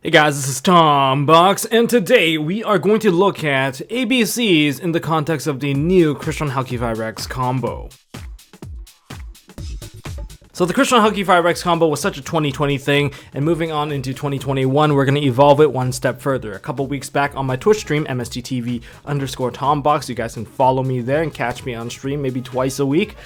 Hey guys, this is Tom Box, and today we are going to look at ABCs in the context of the new Christian Halqifibrax combo. So the Christian Halqifibrax combo was such a 2020 thing, and moving on into 2021, we're going to evolve it one step further. A couple weeks back on my Twitch stream, MST.TV _TomBox, you guys can follow me there and catch me on stream maybe twice a week.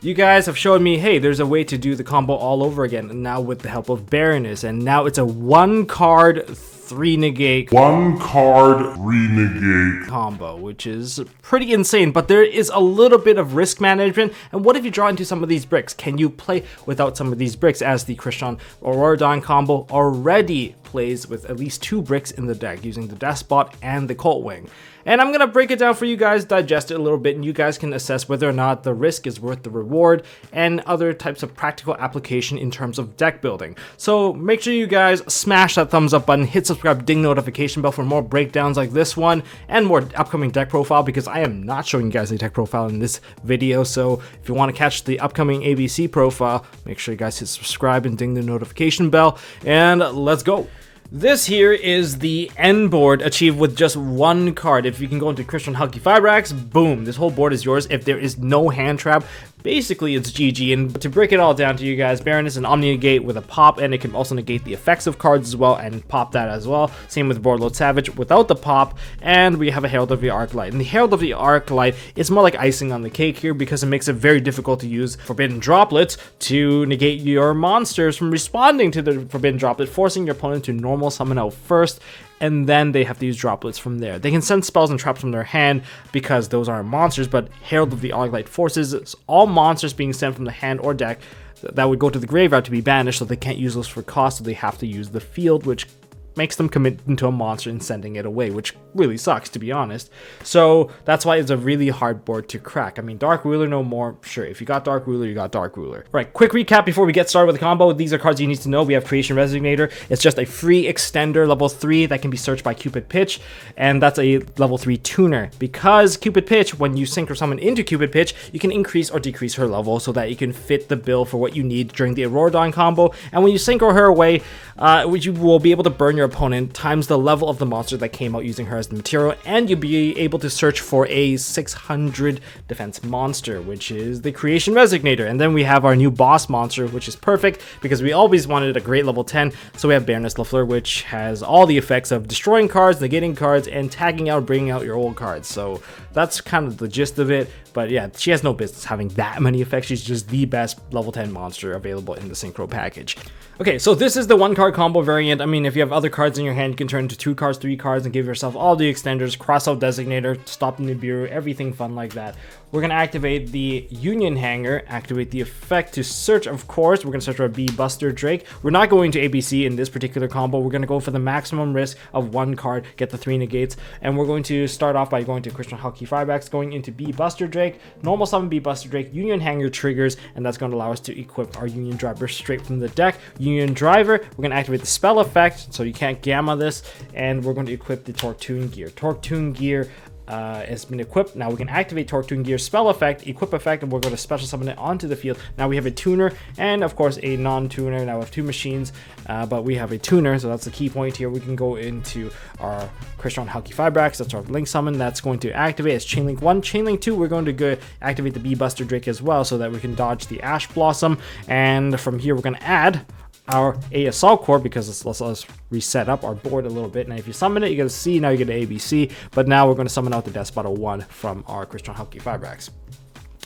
You guys have showed me, hey, there's a way to do the combo all over again, and now with the help of Baroness, and now it's a 1-card 3-negate 1-card renegade combo, which is pretty insane, but there is a little bit of risk management. And what if you draw into some of these bricks? Can you play without some of these bricks, as the Christian Auroradon combo already plays with at least 2 bricks in the deck using the Despot and the Colt Wing? And I'm gonna break it down for you guys, digest it a little bit, and you guys can assess whether or not the risk is worth the reward and other types of practical application in terms of deck building. So make sure you guys smash that thumbs up button, hit subscribe, ding notification bell for more breakdowns like this one and more upcoming deck profile, because I am not showing you guys a deck profile in this video. So if you want to catch the upcoming ABC profile, make sure you guys hit subscribe and ding the notification bell, and let's go. This here is the end board achieved with just 1 card. If you can go into Christian Halqifibrax, boom, this whole board is yours. If there is no hand trap, basically it's GG. And to break it all down to you guys, Baroness and Omni Negate with a pop, and it can also negate the effects of cards as well and pop that as well. Same with Boardload Savage without the pop, and we have a Herald of the Arclight. And the Herald of the Arclight is more like icing on the cake here, because it makes it very difficult to use Forbidden Droplets to negate your monsters from responding to the Forbidden Droplet, forcing your opponent to normal summon out first, and then they have to use droplets from there. They can send spells and traps from their hand because those aren't monsters, but Herald of the Arclight forces all monsters being sent from the hand or deck that would go to the graveyard to be banished, so they can't use those for cost, so they have to use the field, which makes them commit into a monster and sending it away, which really sucks, to be honest. So that's why it's a really hard board to crack. I mean, Dark Ruler no more. Sure, if you got Dark Ruler, you got Dark Ruler. Right, quick recap before we get started with the combo. These are cards you need to know. We have Creation Designator. It's just a free extender, level 3, that can be searched by Cupid Pitch, and that's a level 3 tuner. Because Cupid Pitch, when you sync or summon into Cupid Pitch, you can increase or decrease her level so that you can fit the bill for what you need during the Auroradon combo. And when you sync her away, you will be able to burn your opponent times the level of the monster that came out using her as the material, and you'll be able to search for a 600 defense monster, which is the Creation Designator. And then we have our new boss monster, which is perfect because we always wanted a great level 10. So we have Baroness LaFleur, which has all the effects of destroying cards, negating cards, and tagging out, bringing out your old cards. So that's kind of the gist of it. But yeah, she has no business having that many effects. She's just the best level 10 monster available in the Synchro package. Okay, so this is the 1-card combo variant. I mean, if you have other cards in your hand, you can turn into 2 cards, 3 cards, and give yourself all the extenders, cross out Designator, stop Nibiru, everything fun like that. We're going to activate the Union Hanger, activate the effect to search, of course. We're going to search for a Buster Drake. We're not going to ABC in this particular combo. We're going to go for the maximum risk of 1 card, get the 3 negates, and we're going to start off by going to Christian Halqifibrax, going into Buster Drake, normal summon Buster Drake, Union Hanger triggers, and that's going to allow us to equip our Union Driver straight from the deck. Union Driver, we're going to activate the spell effect, so you can't gamma this, and we're going to equip the Torque Tune Gear. Torque Tune Gear has been equipped. Now we can activate Torque Tune Gear spell effect, equip effect, and we're going to special summon it onto the field. Now we have a tuner and of course a non-tuner. Now we have 2 machines, but we have a tuner, so that's the key point here. We can go into our Christian Halqifibrax, that's our link summon, that's going to activate as Chainlink 1. Chainlink 2, we're going to go activate the Buster Drake as well, so that we can dodge the Ash Blossom, and from here we're going to add our Assault Core, because let's reset up our board a little bit. Now if you summon it, you get a C, now you get an ABC, but now we're going to summon out the Despot 1 from our Christian Halqifibrax.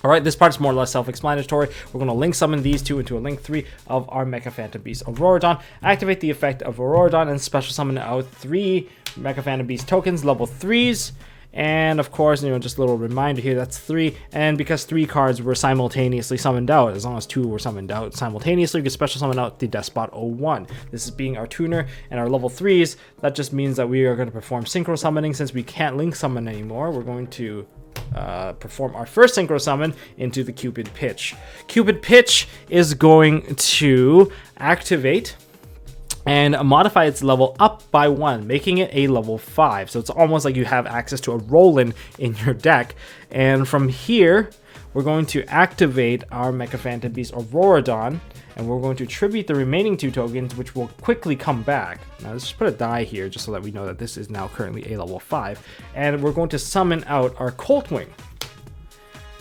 Alright, this part is more or less self-explanatory. We're going to link summon these 2 into a link 3 of our Mecha Phantom Beast Auroradon, activate the effect of Auroradon, and special summon out 3 Mecha Phantom Beast tokens, level 3s. And of course, just a little reminder here, that's 3. And because 3 cards were simultaneously summoned out, as long as 2 were summoned out simultaneously, you can special summon out the Despot 01. This is being our tuner and our level 3s. That just means that we are going to perform synchro summoning. Since we can't link summon anymore, we're going to perform our first synchro summon into the Cupid Pitch. Cupid Pitch is going to activate and modify its level up by 1, making it a level 5. So it's almost like you have access to a Roland in your deck. And from here, we're going to activate our Mecha Phantom Beast Auroradon, and we're going to tribute the remaining 2 tokens, which will quickly come back. Now let's just put a die here just so that we know that this is now currently a level 5. And we're going to summon out our Coltwing.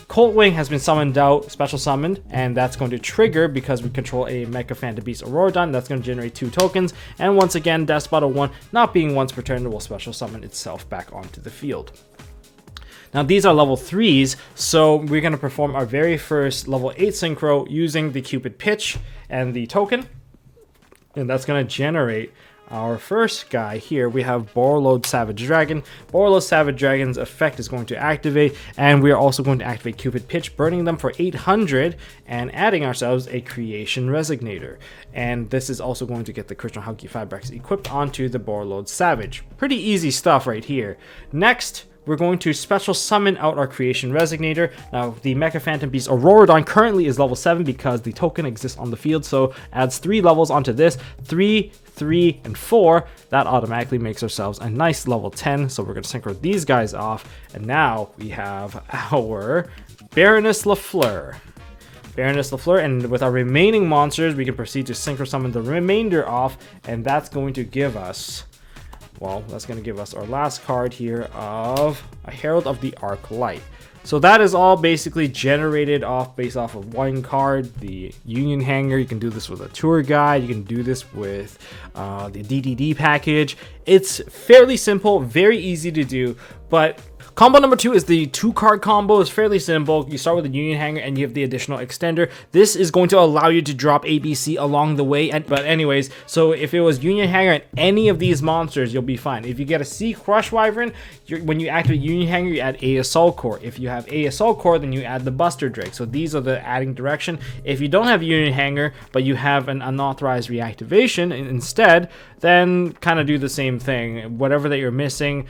Coltwing has been summoned out, special summoned, and that's going to trigger because we control a Mecha Phantom Beast Auroradon. That's going to generate 2 tokens. And once again, Despot 1, not being once per turn, will special summon itself back onto the field. Now these are level 3s, so we're going to perform our very first level 8 synchro using the Cupid Pitch and the token. And that's going to generate our first guy here. We have Borreload Savage Dragon. Borreload Savage Dragon's effect is going to activate, and we are also going to activate Cupid Pitch, burning them for 800 and adding ourselves a Creation Resignator. And this is also going to get the Christian Halqifibrax equipped onto the Borreload Savage. Pretty easy stuff right here. Next, we're going to special summon out our Creation Resignator. Now, the Mecha Phantom Beast Auroradon currently is level 7 because the token exists on the field, so adds 3 levels onto this. 3, 3, and 4. That automatically makes ourselves a nice level 10, so we're going to synchro these guys off. And now we have our Baroness Lafleur. Baroness Lafleur, and with our remaining monsters, we can proceed to synchro summon the remainder off, and that's going to give us... well, that's going to give us our last card here of a Herald of the Arc Light. So that is all basically generated based off of one card, the Union Hanger. You can do this with a tour guide. You can do this with the DDD package. It's fairly simple, very easy to do, but combo number 2 is the 2-card combo. It's fairly simple. You start with the Union Hanger and you have the additional extender. This is going to allow you to drop ABC along the way. But anyways, so if it was Union Hanger and any of these monsters, you'll be fine. If you get a C Crush Wyvern, when you activate Union Hanger, you add A Assault Core. If you have A Assault Core, then you add the Buster Drake. So these are the adding direction. If you don't have Union Hanger, but you have an unauthorized reactivation instead, then kind of do the same thing. Whatever that you're missing,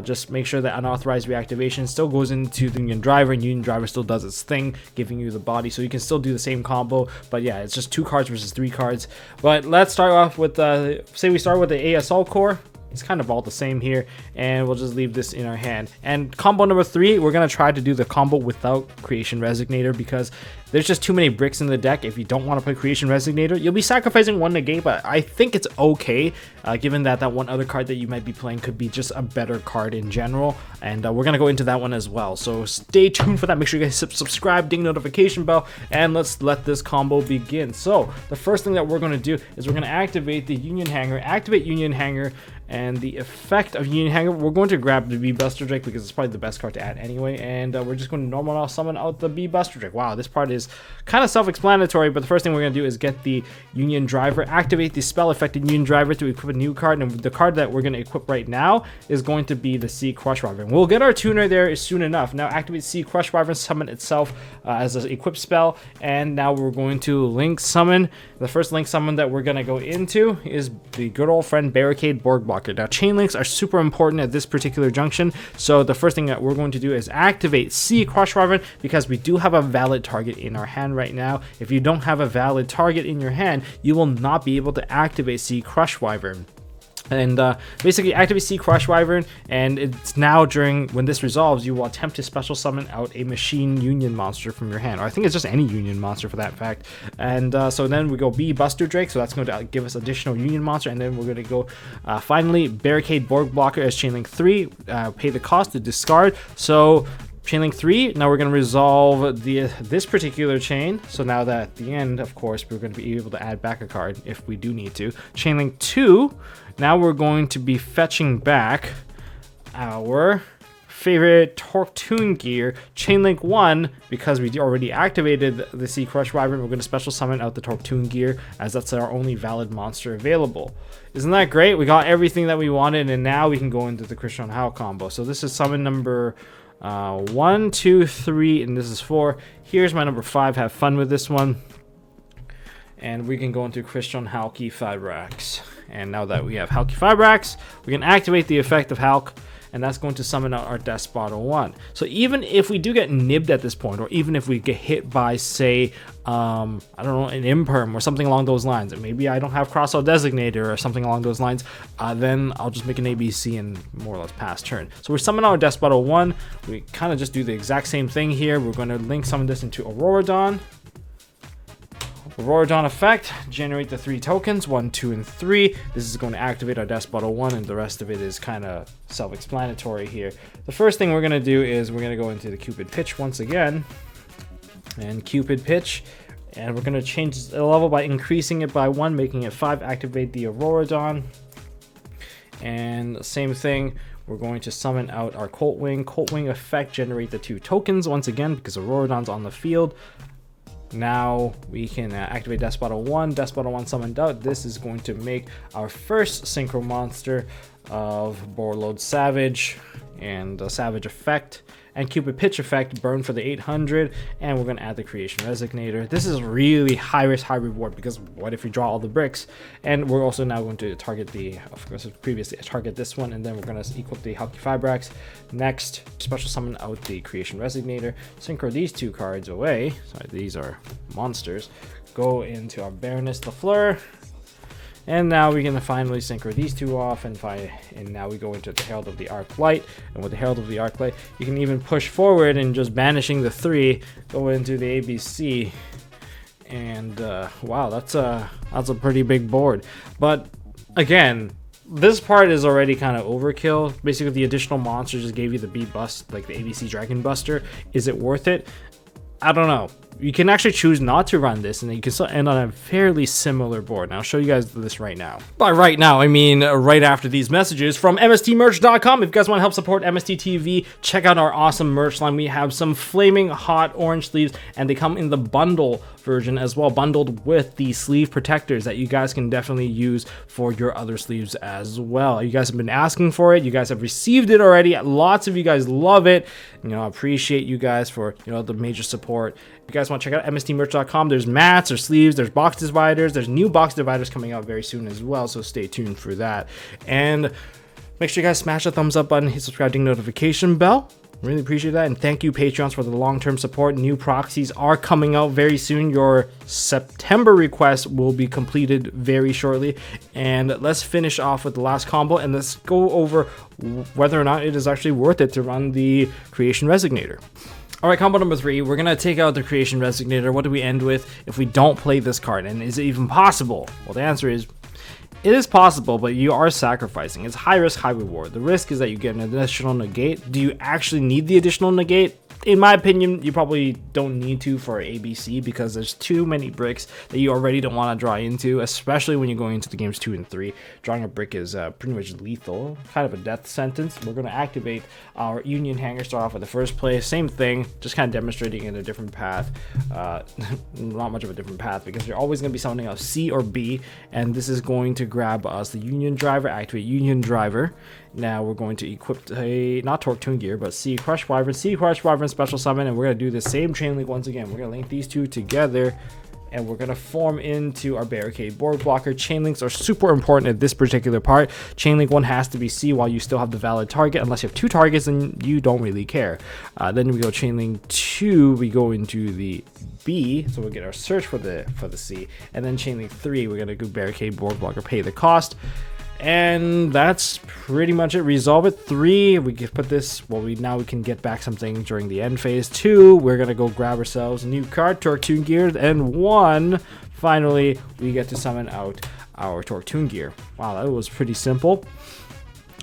just make sure that unauthorized reactivation still goes into the Union Driver, and Union Driver still does its thing, giving you the body, so you can still do the same combo. But yeah, it's just 2 cards versus 3 cards. But let's start off with say we start with the A Assault Core. It's kind of all the same here, and we'll just leave this in our hand. And combo number 3, we're going to try to do the combo without Creation Resignator because there's just too many bricks in the deck. If you don't want to play Creation Resignator, you'll be sacrificing 1 Negate, but I think it's okay, given that that one other card that you might be playing could be just a better card in general, and we're going to go into that one as well. So stay tuned for that. Make sure you guys subscribe, ding notification bell, and let's let this combo begin. So the first thing that we're going to do is we're going to activate the Union Hanger, activate Union Hanger, and the effect of Union Hanger, we're going to grab the B Buster Drake because it's probably the best card to add anyway, and we're just going to normal summon out the B Buster Drake. Wow, this part is kind of self-explanatory, but the first thing we're going to do is get the Union Driver, activate the spell affected Union Driver to equip a new card, and the card that we're going to equip right now is going to be the C Crush Wyvern. We'll get our tuner there soon enough. Now activate C Crush Wyvern, summon itself as an equipped spell, and now we're going to link summon. The first link summon that we're going to go into is the good old friend Barricade Borg Blocker. Now chain links are super important at this particular junction, so the first thing that we're going to do is activate C Crush Wyvern because we do have a valid target in our hand right now. If you don't have a valid target in your hand, you will not be able to activate C Crush Wyvern. And basically activate C Crush Wyvern, and it's now during when this resolves, you will attempt to special summon out a Machine Union monster from your hand, or I think it's just any Union monster for that fact. And so then we go B Buster Drake, so that's going to give us additional Union monster, and then we're going to go finally Barricade Borg Blocker as Chainlink 3, pay the cost to discard. So Chainlink 3, now we're going to resolve this particular chain. So now that at the end, of course, we're going to be able to add back a card if we do need to. Chainlink 2, now we're going to be fetching back our favorite Tortoon gear, Chainlink 1, because we already activated the C Crush Wyvern. We're going to special summon out the Tortoon gear as that's our only valid monster available. Isn't that great? We got everything that we wanted, and now we can go into the Christian Hao combo. So this is summon number 1, 2, 3, and this is 4. Here's my number 5. Have fun with this one. And we can go into Christian Halqifibrax. And now that we have Halqifibrax, we can activate the effect of Halq, and that's going to summon out our Despot 1. So even if we do get nibbed at this point, or even if we get hit by, say, I don't know, an Imperm or something along those lines, and maybe I don't have Cross-Out Designator or something along those lines, then I'll just make an ABC and more or less pass turn. So we're summoning our Despot 1. We kind of just do the exact same thing here. We're going to link summon this into Auroradon. Auroradon effect, generate the 3 tokens, 1, 2, and 3. This is going to activate our Despot 1, and the rest of it is kind of self-explanatory here. The first thing we're going to do is we're going to go into the Cupid Pitch once again. And Cupid Pitch. And we're going to change the level by increasing it by 1, making it 5, activate the Auroradon. And the same thing, we're going to summon out our Colt Wing. Colt Wing effect, generate the 2 tokens once again because Auroradon's on the field. Now we can activate Despot 1. Despot 1 summoned out. This is going to make our first synchro monster of Borload Savage and the Savage effect. And Cupid Pitch effect, burn for the 800, and we're going to add the Creation Resignator. This is really high risk, high reward, because what if we draw all the bricks? And we're also now going to target the, of course, previously target this one, and then we're going to equip the Halqifibrax. Next, special summon out the Creation Resignator, synchro these 2 cards away. Sorry, these are monsters. Go into our Baroness Lafleur. And now we're going to finally synchro these 2 off, and now we go into the Herald of the Arc Light. And with the Herald of the Arc Light, you can even push forward and just banishing the 3, go into the ABC. And wow, that's a pretty big board. But again, this part is already kind of overkill. Basically, the additional monster just gave you the B bust, like the ABC Dragon Buster. Is it worth it? I don't know. You can actually choose not to run this, and then you can still end on a fairly similar board. And I'll show you guys this right now. By right now, I mean right after these messages from MSTmerch.com. If you guys want to help support MST.TV, check out our awesome merch line. We have some flaming hot orange sleeves, and they come in the bundle version as well, bundled with the sleeve protectors that you guys can definitely use for your other sleeves as well. You guys have been asking for it. You guys have received it already. Lots of you guys love it. You know, I appreciate you guys for, you know, the major support. If you guys want to check out MSTmerch.com, there's mats, there's sleeves, there's box dividers, there's new box dividers coming out very soon as well, so stay tuned for that. And make sure you guys smash the thumbs up button, hit subscribe, ding notification bell. Really appreciate that, and thank you Patreons for the long-term support. New proxies are coming out very soon. Your September request will be completed very shortly, and let's finish off with the last combo, and let's go over whether or not it is actually worth it to run the Creation Resignator. All right, combo number 3, we're gonna take out the Creation Resignator. What do we end with if we don't play this card, and is it even possible? Well, the answer is it is possible, but you are sacrificing. It's high risk, high reward. The risk is that you get an additional negate. Do you actually need the additional negate? In my opinion, you probably don't need to for ABC because there's too many bricks that you already don't want to draw into, especially when you're going into the games 2 and 3. Drawing a brick is pretty much lethal, kind of a death sentence. We're going to activate our Union Hanger, start off with the first play. Same thing, just kind of demonstrating in a different path. Not much of a different path because you're always going to be summoning a C or B, and this is going to grab us the Union Driver, activate Union Driver. Now we're going to equip a, not Torque Tune Gear, but C Crush Wyvern, special summon, and we're going to do the same chain link once again. We're going to link these 2 together, and we're going to form into our Barricade Board Blocker. Chain links are super important at this particular part. Chain link 1 has to be C while you still have the valid target. Unless you have 2 targets, then you don't really care. Then we go chain link 2, we go into the B, so we'll get our search for the C, and then chain link 3, we're going to go Barricade Board Blocker, pay the cost. And that's pretty much it. Resolve it. 3, we can put this, well, now we can get back something during the end phase. 2, we're gonna go grab ourselves a new card, Torque Tune Gear, and 1, finally we get to summon out our Torque Tune Gear. Wow, that was pretty simple.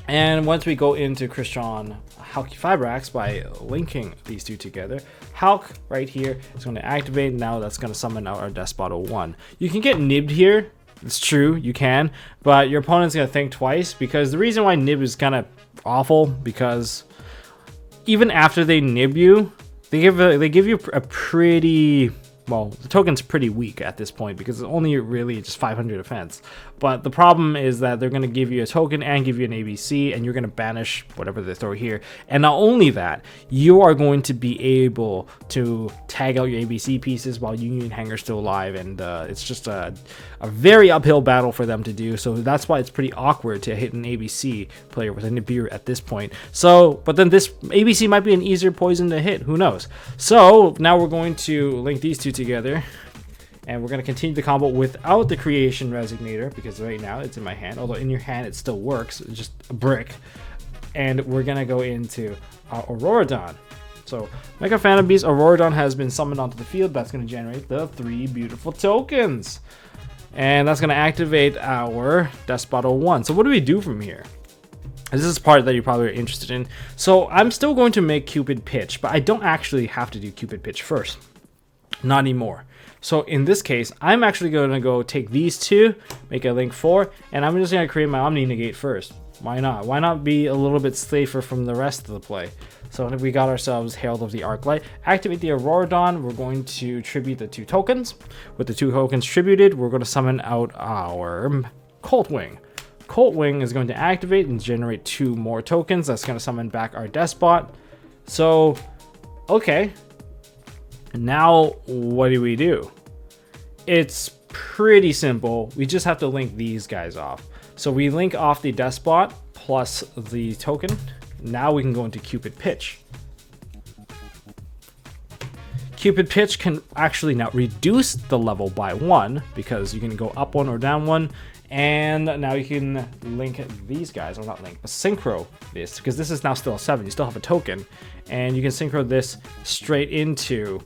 And once we go into Christian Halqifibrax by linking these 2 together, Halq right here is going to activate. Now that's going to summon out our Despot 1. You can get nibbed here. It's true, you can, but your opponent's gonna think twice, because the reason why nib is kind of awful, because even after they nib you, they give you a pretty, well, the token's pretty weak at this point because it's only really just 500 defense. But the problem is that they're going to give you a token and give you an ABC, and you're going to banish whatever they throw here. And not only that, you are going to be able to tag out your ABC pieces while Union Hanger's still alive, and it's just a a very uphill battle for them to do. So that's why it's pretty awkward to hit an ABC player with a Nibiru at this point. So, but then this ABC might be an easier poison to hit. Who knows? So now we're going to link these two together. And we're going to continue the combo without the Creation Resignator, because right now it's in my hand. Although in your hand it still works, it's just a brick. And we're going to go into Auroradon. So Mega Phantom Beast, Auroradon has been summoned onto the field. That's going to generate the 3 beautiful tokens. And that's going to activate our Despot 01. So what do we do from here? This is the part that you probably are interested in. So I'm still going to make Cupid Pitch, but I don't actually have to do Cupid Pitch first. Not anymore. So in this case, I'm actually going to go take these two, make a link 4, and I'm just going to create my Omni Negate first. Why not? Why not be a little bit safer from the rest of the play? So we got ourselves Herald of the Arclight. Activate the Auroradon. We're going to tribute the 2 tokens. With the 2 tokens tributed, we're going to summon out our Colt Wing. Colt Wing is going to activate and generate 2 more tokens. That's going to summon back our Despot. So, okay. Now, what do? It's pretty simple. We just have to link these guys off. So we link off the Despot plus the token. Now we can go into Cupid Pitch. Cupid Pitch can actually now reduce the level by 1, because you can go up 1 or down 1. And now you can link these guys, or not link, but synchro this, because this is now still a 7. You still have a token. And you can synchro this straight into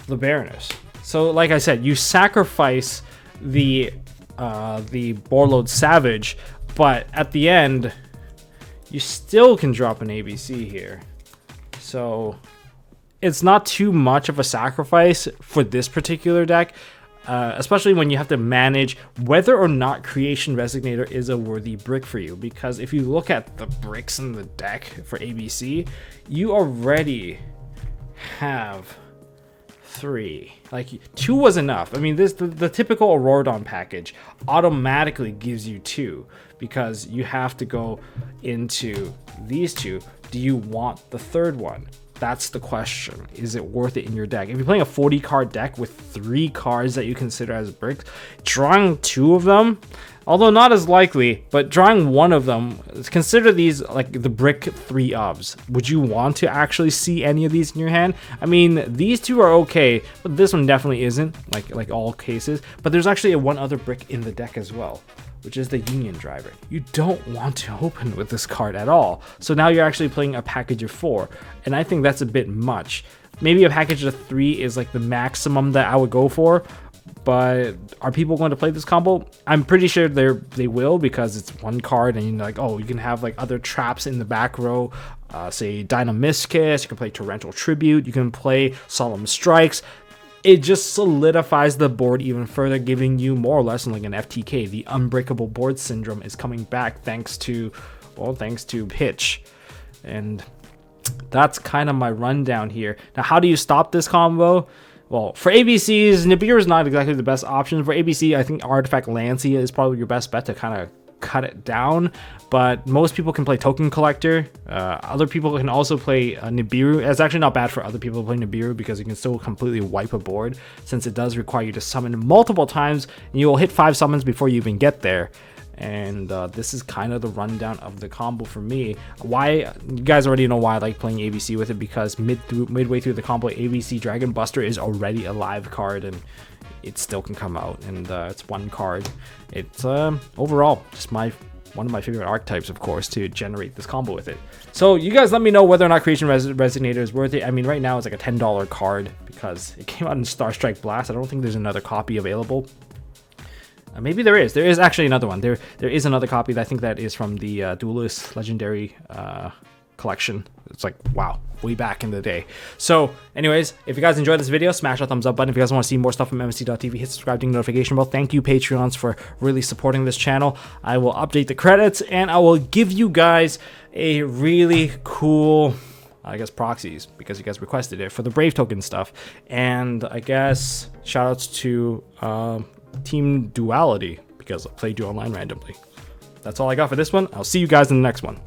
the Baroness. So like I said, you sacrifice the Borlode Savage, but at the end you still can drop an ABC here. So it's not too much of a sacrifice for this particular deck, especially when you have to manage whether or not Creation Resignator is a worthy brick for you. Because if you look at the bricks in the deck for ABC, you already have 3. Like 2 was enough. I mean, the typical Auroradon package automatically gives you 2, because you have to go into these 2. Do you want the 3rd one? That's the question. Is it worth it in your deck? If you're playing a 40 card deck with 3 cards that you consider as bricks, drawing 2 of them, although not as likely, but drawing 1 of them, consider these like the brick 3 ofs. Would you want to actually see any of these in your hand? I mean, these 2 are okay, but this one definitely isn't, like all cases. But there's actually one other brick in the deck as well, which is the Union Driver. You don't want to open with this card at all. So now you're actually playing a package of 4, and I think that's a bit much. Maybe a package of 3 is like the maximum that I would go for, but are people going to play this combo? I'm pretty sure they will, because it's 1 card, and you're like, oh, you can have like other traps in the back row, say Dynamiscus, you can play Torrential Tribute, you can play Solemn Strikes. It just solidifies the board even further, giving you more or less like an FTK. The Unbreakable Board Syndrome is coming back thanks to Pitch. And that's kind of my rundown here. Now, how do you stop this combo? Well, for ABCs, Nibiru is not exactly the best option. For ABC, I think Artifact Lancia is probably your best bet to kind of cut it down, but most people can play Token Collector. Other people can also play Nibiru. It's actually not bad for other people to play Nibiru, because you can still completely wipe a board, since it does require you to summon multiple times, and you will hit 5 summons before you even get there. And this is kind of the rundown of the combo for me. Why, you guys already know why I like playing ABC with it, because midway through the combo, ABC Dragon Buster is already a live card, and it still can come out, and it's 1 card. It's overall just one of my favorite archetypes, of course, to generate this combo with it. So you guys let me know whether or not Creation Resignator is worth it. I mean, right now it's like a $10 card, because it came out in Star Strike Blast. I don't think there's another copy available. Maybe there is. There is actually another one. There is another copy that I think that is from the Duelist Legendary collection. It's like, wow, way back in the day. So anyways, if you guys enjoyed this video, smash that thumbs up button. If you guys want to see more stuff from MST.TV, hit subscribe, ding the notification bell. Thank you, Patreons, for really supporting this channel. I will update the credits, and I will give you guys a really cool, I guess, proxies, because you guys requested it for the Brave token stuff. And I guess shoutouts to Team Duality, because I played you online randomly. That's all I got for this one. I'll see you guys in the next one.